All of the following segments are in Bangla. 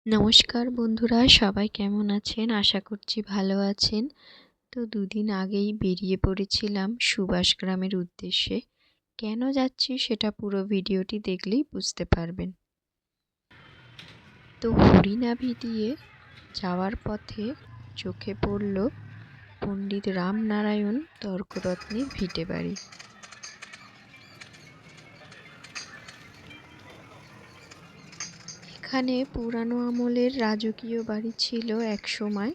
নমস্কার বন্ধুরা, সবাই কেমন আছেন? আশা করছি ভালো আছেন। তো দুদিন আগেই বেরিয়ে পড়েছিলাম সুভাষ গ্রামের উদ্দেশ্যে। কেন যাচ্ছি সেটা পুরো ভিডিওটি দেখলেই বুঝতে পারবেন। তো হরিনাভি দিয়ে যাওয়ার পথে চোখে পড়ল পণ্ডিত রামনারায়ণ তর্করত্নের ভিটে বাড়ি। এখানে পুরানো আমলের রাজকীয় বাড়ি ছিল এক সময়,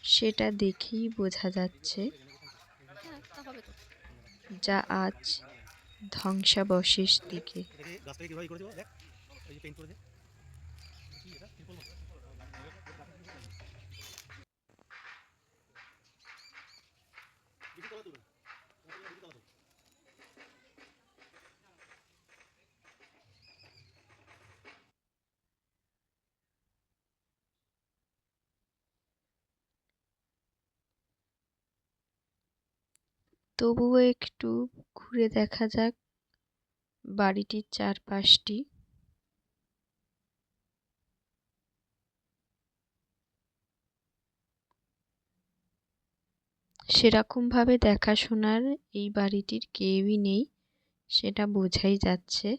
সেটা দেখেই বোঝা যাচ্ছে, যা আজ ধ্বংসাবশেষ দিকে। তবুও একটু ঘুরে দেখা যাক বাড়িটির চারপাশটি। সেরকমভাবে দেখাশোনার এই বাড়িটির কেউই নেই, সেটা বোঝাই যাচ্ছে।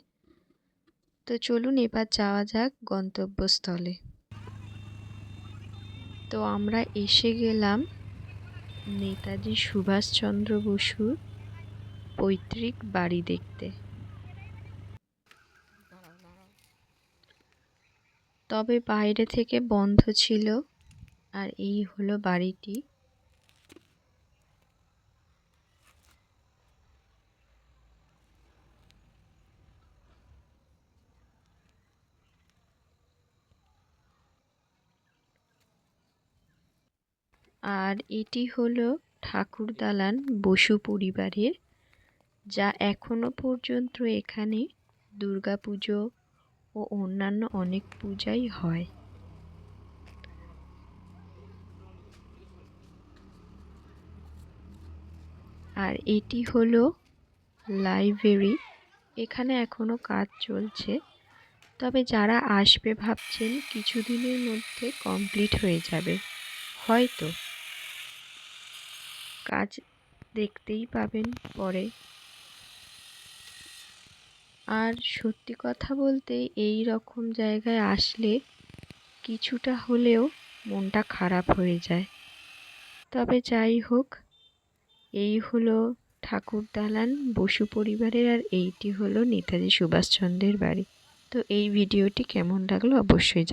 তো চলুন এবার যাওয়া যাক গন্তব্যস্থলে। তো আমরা এসে গেলাম নেতাজি সুভাষচন্দ্র বসুর পৈতৃক বাড়ি দেখতে। তবে বাইরে থেকে বন্ধ ছিল, আর এই হলো বাড়িটি। আর এটি হলো ঠাকুর দালান বসু পরিবারের, যা এখনো পর্যন্ত এখানে দুর্গাপুজো ও অন্যান্য অনেক পূজাই হয়। আর এটি হলো লাইব্রেরি। এখানে এখনো কাজ চলছে, তবে যারা আসবে ভাবছেন কিছুদিনের মধ্যে কমপ্লিট হয়ে যাবে হয়তো। কাজ দেখতেই পাবেন পরে। আর সত্যি কথা বলতে এই রকম জায়গায় আসলে কিছুটা হলেও মনটা খারাপ হয়ে যায়। তবে যাই হোক, এই হলো ঠাকুর দালান বসু পরিবারের, আর এইটি হলো নেতাজি সুভাষচন্দ্রের বাড়ি। তো এই ভিডিওটি কেমন লাগলো অবশ্যই